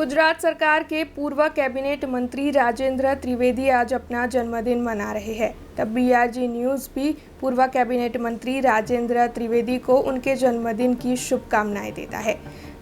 गुजरात सरकार के पूर्व कैबिनेट मंत्री राजेंद्र त्रिवेदी आज अपना जन्मदिन मना रहे हैं। तब बीआरजी न्यूज़ भी पूर्व कैबिनेट मंत्री राजेंद्र त्रिवेदी को उनके जन्मदिन की शुभकामनाएं देता है।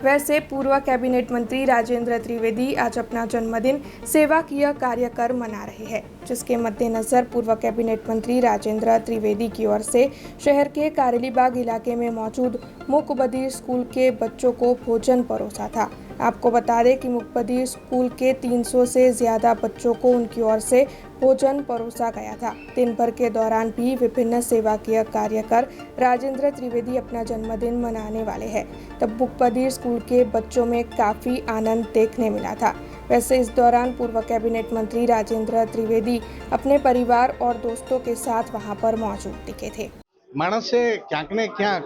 वैसे पूर्व कैबिनेट मंत्री राजेंद्र त्रिवेदी आज अपना जन्मदिन सेवाकीय कार्य कर मना रहे हैं, जिसके मद्देनजर पूर्व कैबिनेट मंत्री राजेंद्र त्रिवेदी की ओर से शहर के कारेलीबाग इलाके में मौजूद मूक बधिर स्कूल के बच्चों को भोजन परोसा था। आपको बता दें कि मूक बधिर स्कूल के 300 से ज़्यादा बच्चों को उनकी ओर से भोजन परोसा गया था। दिन भर के दौरान भी विभिन्न सेवाकीय कार्य कर राजेंद्र त्रिवेदी अपना जन्मदिन मनाने वाले हैं। तब मूक बधिर स्कूल के बच्चों में काफ़ी आनंद देखने मिला था। वैसे इस दौरान पूर्व कैबिनेट मंत्री राजेंद्र त्रिवेदी अपने परिवार और दोस्तों के साथ वहां पर मौजूद दिखे थे। માણસે ક્યાંક ને ક્યાંક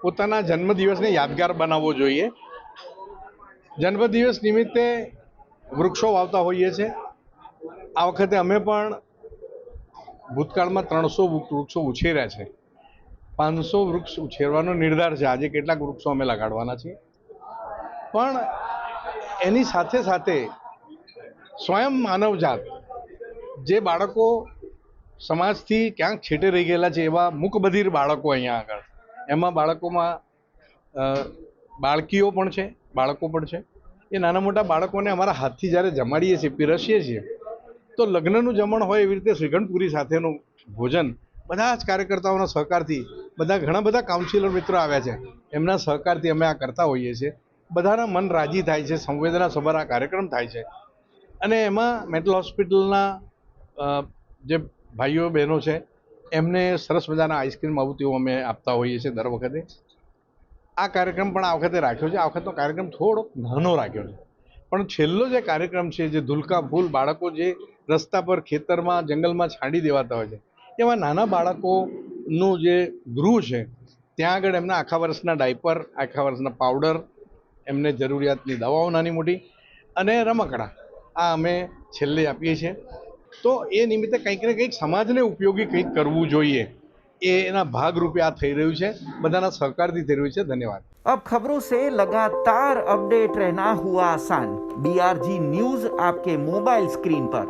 પોતાના જન્મદિવસને યાદગાર બનાવવો જોઈએ। જન્મદિવસ નિમિત્તે વૃક્ષો વાવતા હોઈએ છે। આ વખતે અમે પણ ભૂતકાળમાં 300 વૃક્ષો ઉછેર્યા છે। 500 વૃક્ષ ઉછેરવાનો નિર્ધાર છે। આજે કેટલાક વૃક્ષો અમે લગાડવાના છીએ, પણ એની સાથે સાથે સ્વયં માનવજાત જે બાળકો સમાજથી ક્યાંક છેટે રહી ગયેલા છે એવા મૂકબધિર બાળકો અહીંયા આગળ, એમાં બાળકોમાં બાળકીઓ પણ છે, બાળકો પણ છે। એ નાના મોટા બાળકોને અમારા હાથથી જ્યારે જમાડીએ છીએ, પીરસીએ છીએ, તો લગ્નનું જમણ હોય એવી રીતે શ્રીખંડપુરી સાથેનું ભોજન બધા જ કાર્યકર્તાઓના સહકારથી, ઘણા બધા કાઉન્સિલર મિત્રો આવ્યા છે, એમના સહકારથી અમે આ કરતા હોઈએ છીએ। બધાના મન રાજી થાય છે, સંવેદનાસભર આ કાર્યક્રમ થાય છે। અને એમાં મેન્ટલ હોસ્પિટલના જે ભાઈઓ બહેનો છે એમને સરસ મજાના આઈસ્ક્રીમ આવું તેવું અમે આપતા હોઈએ છીએ દર વખતે। આ કાર્યક્રમ પણ આ વખતે રાખ્યો છે। આ વખતનો કાર્યક્રમ થોડોક નાનો રાખ્યો છે, પણ છેલ્લો જે કાર્યક્રમ છે, જે ધુલકા ફૂલ બાળકો જે રસ્તા પર, ખેતરમાં, જંગલમાં છાંડી દેવાતા હોય છે, એવા નાના બાળકોનું જે ગૃહ છે ત્યાં આગળ એમના આખા વર્ષના ડાયપર, આખા વર્ષના પાવડર, એમને જરૂરિયાતની દવાઓ નાની મોટી અને રમકડા આ અમે છેલ્લે આપીએ છીએ। તો એ નિમિત્તે કંઈક ને કંઈક સમાજને ઉપયોગી કંઈક કરવું જોઈએ, એના ભાગરૂપે આ થઈ રહ્યું છે, બધાના સહકારથી થઈ રહ્યું છે। ધન્યવાદ। अब खबरों से लगातार अपडेट रहना हुआ आसान। बीआरजी न्यूज आपके मोबाइल स्क्रीन पर।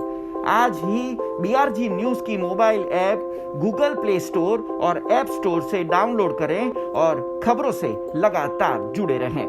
आज ही बीआरजी न्यूज की mobile app Google play store और ऐप स्टोर से डाउनलोड करें और खबरों से लगातार जुड़े रहें।